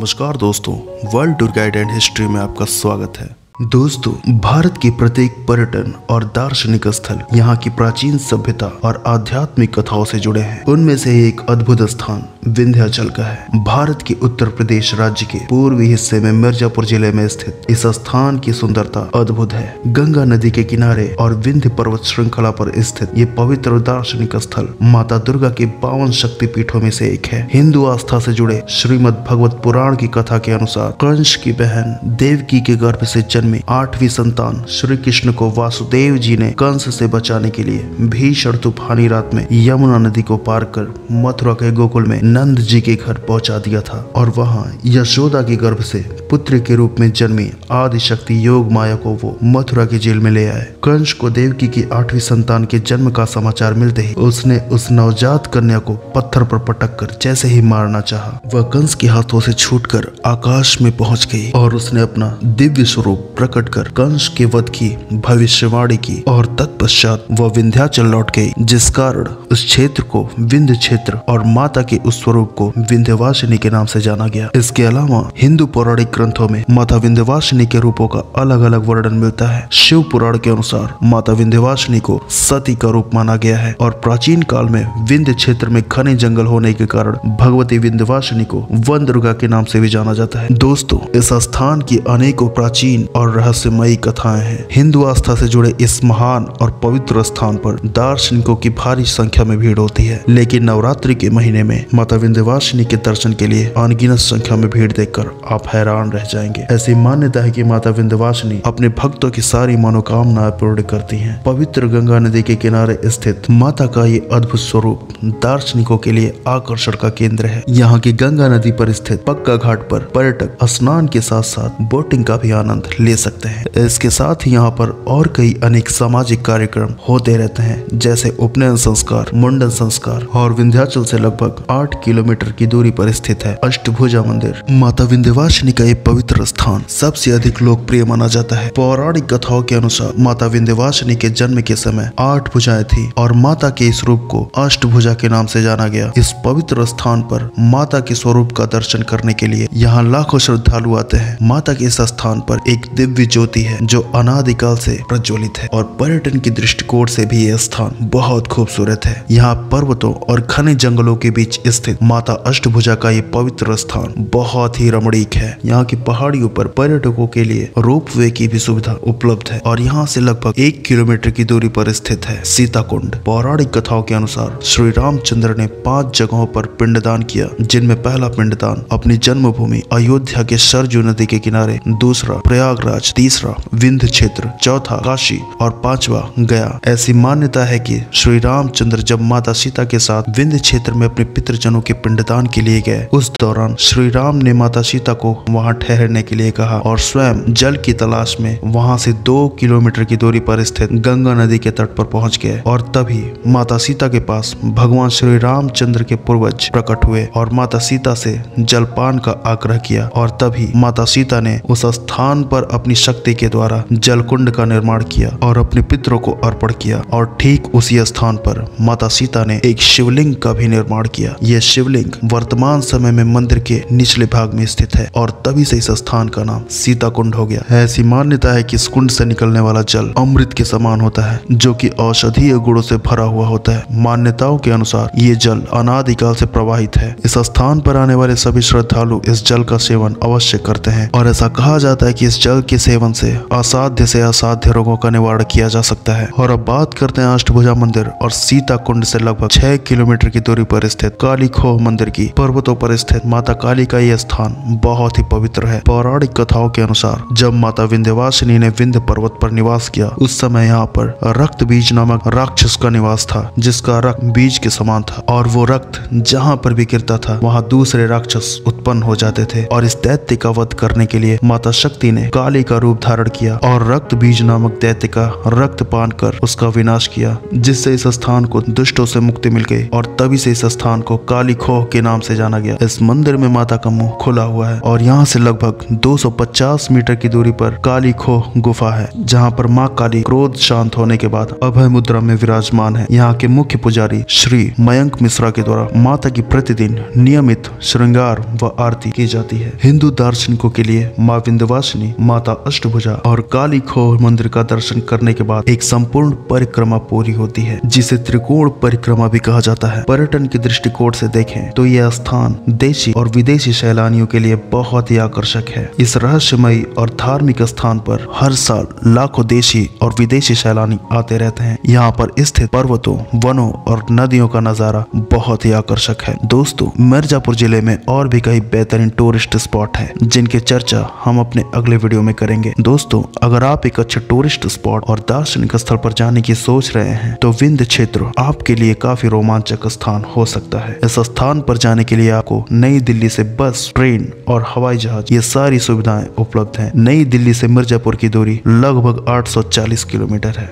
नमस्कार दोस्तों, world tour guide and history में आपका स्वागत है। दोस्तों, भारत के प्रत्येक पर्यटन और दार्शनिक स्थल यहाँ की प्राचीन सभ्यता और आध्यात्मिक कथाओं से जुड़े हैं। उनमें से एक अद्भुत स्थान विंध्याचल का है। भारत के उत्तर प्रदेश राज्य के पूर्वी हिस्से में मिर्जापुर जिले में स्थित इस स्थान की सुंदरता अद्भुत है। गंगा नदी के किनारे और विंध्य पर्वत श्रृंखला पर स्थित ये पवित्र दार्शनिक स्थल माता दुर्गा के 52 शक्तिपीठों में से एक है। हिंदू आस्था से जुड़े श्रीमद् भगवत पुराण की कथा के अनुसार कंस की बहन देवकी के गर्भ से जन्मे 8वीं संतान श्री कृष्ण को वासुदेव जी ने कंस से बचाने के लिए भीषण तूफानी रात में यमुना नदी को पार कर मथुरा के गोकुल में नंद जी के घर पहुंचा दिया था और वहां यशोदा के गर्भ से पुत्र के रूप में जन्मी आदि शक्ति योग माया को वो मथुरा की जेल में ले आए। कंस को देवकी की 8वीं संतान के जन्म का समाचार मिलते ही उसने उस नवजात कन्या को पत्थर पर पटक कर जैसे ही मारना चाहा, वह कंस के हाथों से छूटकर आकाश में पहुंच गई और उसने अपना दिव्य स्वरूप प्रकट कर कंस के वध की भविष्यवाणी की और तत्पश्चात वह विंध्याचल लौट गई, जिस कारण उस क्षेत्र को विंध्य क्षेत्र और माता के उस स्वरूप को विंध्यवासिनी के नाम से जाना गया। इसके अलावा हिंदू पौराणिक ग्रंथों में माता विंध्यवासिनी के रूपों का अलग अलग वर्णन मिलता है। शिव पुराण के अनुसार माता विंध्यवासिनी को सती का रूप माना गया है और प्राचीन काल में विंध्य क्षेत्र में घने जंगल होने के कारण भगवती विंध्यवासिनी को वन दुर्गा के नाम से भी जाना जाता है। दोस्तों, इस स्थान की अनेकों प्राचीन और रहस्यमयी कथाएं हैं। हिंदू आस्था से जुड़े इस महान और पवित्र स्थान पर दार्शनिकों की भारी संख्या में भीड़ होती है, लेकिन नवरात्रि के महीने में माता विंध्यवासिनी के दर्शन के लिए अनगिनत संख्या में भीड़ देखकर आप हैरान रह जाएंगे। ऐसी मान्यता है कि माता विंध्यवासिनी अपने भक्तों की सारी मनोकामनाएं पूर्ण करती हैं। पवित्र गंगा नदी के किनारे स्थित माता का ये अद्भुत स्वरूप दार्शनिकों के लिए आकर्षण का केंद्र है। यहाँ की गंगा नदी पर स्थित पक्का घाट पर पर्यटक स्नान के साथ साथ बोटिंग का भी आनंद ले सकते हैं। इसके साथ ही यहाँ पर और कई अनेक सामाजिक कार्यक्रम होते रहते हैं, जैसे उपनयन संस्कार, मुंडन संस्कार और विंध्याचल से लगभग 8 किलोमीटर की दूरी पर स्थित है अष्टभुजा मंदिर। माता विंध्यवासिनी का ये पवित्र स्थान सबसे अधिक लोकप्रिय माना जाता है। पौराणिक कथाओं के अनुसार माता विंध्यवासिनी के जन्म के समय 8 भुजाएं थी और माता के इस रूप को अष्टभुजा के नाम से जाना गया। इस पवित्र स्थान पर माता के स्वरूप का दर्शन करने के लिए यहाँ लाखों श्रद्धालु आते हैं। माता के इस स्थान पर एक दिव्य ज्योति है जो अनादिकाल से प्रज्वलित है और पर्यटन की दृष्टिकोण से भी यह स्थान बहुत खूबसूरत है। यहाँ पर्वतों और घने जंगलों के बीच स्थित माता अष्टभुजा का ये पवित्र स्थान बहुत ही रमणीक है। यहाँ की पहाड़ियों पर पर्यटकों के लिए रोपवे की भी सुविधा उपलब्ध है और यहाँ से लगभग 1 किलोमीटर की दूरी पर स्थित है सीता कुंड। पौराणिक कथाओं के अनुसार श्री रामचंद्र ने 5 जगहों पर पिंडदान किया, जिनमें पहला पिंडदान अपनी जन्मभूमि अयोध्या के सरजू नदी के किनारे, दूसरा प्रयागराज, तीसरा विंध्य क्षेत्र, चौथा काशी और 5वां गया। ऐसी मान्यता है कि श्री रामचंद्र जब माता सीता के साथ विंध्य क्षेत्र में अपने पितृजनों के पिंडदान के लिए गए, उस दौरान श्री राम ने माता सीता को वहां ठहरने के लिए कहा और स्वयं जल की तलाश में वहां से 2 किलोमीटर की दूरी पर स्थित गंगा नदी के तट पर पहुंच गए और तभी माता सीता के पास भगवान श्री रामचंद्र के पूर्वज प्रकट हुए और माता सीता से जलपान का आग्रह किया और तभी माता सीता ने उस स्थान पर अपनी शक्ति के द्वारा जलकुंड का निर्माण किया और अपने पितरों को अर्पण किया और ठीक उसी स्थान पर माता सीता ने एक शिवलिंग का भी निर्माण किया। यह शिवलिंग वर्तमान समय में मंदिर के निचले भाग में स्थित है और तभी से इस स्थान का नाम सीता कुंड हो गया। ऐसी मान्यता है कि इस कुंड से निकलने वाला जल अमृत के समान होता है, जो कि औषधीय गुणों से भरा हुआ होता है। मान्यताओं के अनुसार ये जल अनादिकाल से प्रवाहित है। इस स्थान पर आने वाले सभी श्रद्धालु इस जल का सेवन अवश्य करते हैं और ऐसा कहा जाता है कि इस जल के सेवन से असाध्य रोगों का निवारण किया जा सकता है। और अब बात करते हैं अष्टभुजा मंदिर और सीता कुंड से लगभग 6 किलोमीटर की दूरी पर स्थित काली खोह मंदिर की। पर्वतों पर स्थित माता काली का यह स्थान बहुत ही पवित्र है। पौराणिक कथाओं के अनुसार जब माता विंध्यवासिनी ने विंध्य पर्वत पर निवास किया, उस समय यहाँ पर रक्त बीज नामक राक्षस का निवास था, जिसका रक्त बीज के समान था और वो रक्त जहाँ पर भी गिरता था वहाँ दूसरे राक्षस उत्पन्न हो जाते थे। और इस दैत्य का वध करने के लिए माता शक्ति ने काली का रूप धारण किया और रक्त बीज नामक दैत्य का रक्त पान कर उसका विनाश किया, जिससे इस स्थान को दुष्टों से मुक्ति मिल गई और तभी से इस स्थान को काली खोह के नाम से जाना गया। इस मंदिर में माता का मुंह खुला हुआ है और यहाँ से लगभग 250 मीटर की दूरी पर काली खोह गुफा है, जहाँ पर माँ काली क्रोध शांत होने के बाद अभय मुद्रा में विराजमान है। यहाँ के मुख्य पुजारी श्री मयंक मिश्रा के द्वारा माता की प्रतिदिन नियमित श्रृंगार व आरती की जाती है। हिंदू दार्शनिकों के लिए माँ विंध्यवासिनी, माता अष्टभुजा और काली खोह मंदिर का दर्शन करने के बाद एक संपूर्ण परिक्रमा पूरी होती है, जिसे त्रिकोण परिक्रमा भी कहा जाता है। पर्यटन के दृष्टिकोण से देखें तो यह स्थान देशी और विदेशी सैलानियों के लिए बहुत ही आकर्षक है। इस रहस्यमयी और धार्मिक स्थान पर हर साल लाखों देशी और विदेशी सैलानी आते रहते हैं। यहाँ पर स्थित पर्वतों, वनों और नदियों का नजारा बहुत ही आकर्षक है। दोस्तों, मिर्जापुर जिले में और भी कई बेहतरीन टूरिस्ट स्पॉट हैं, जिनके चर्चा हम अपने अगले वीडियो में करेंगे। दोस्तों, अगर आप एक अच्छे टूरिस्ट स्पॉट और दार्शनिक स्थल पर जाने की सोच रहे हैं तो विंध्य क्षेत्र आपके लिए काफी रोमांचक स्थान हो सकता है। इस स्थान पर जाने के लिए आपको नई दिल्ली से बस, ट्रेन और हवाई जहाज, ये सारी सुविधाएं उपलब्ध हैं। नई दिल्ली से मिर्जापुर की दूरी लगभग 840 किलोमीटर है।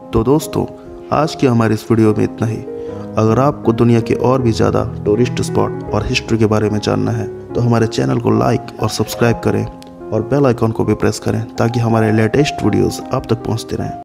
तो दोस्तों, आज की हमारी इस वीडियो में इतना ही। अगर आपको दुनिया के और भी ज़्यादा टूरिस्ट स्पॉट और हिस्ट्री के बारे में जानना है तो हमारे चैनल को लाइक और सब्सक्राइब करें और बेल आइकॉन को भी प्रेस करें, ताकि हमारे लेटेस्ट वीडियोस आप तक पहुंचते रहें।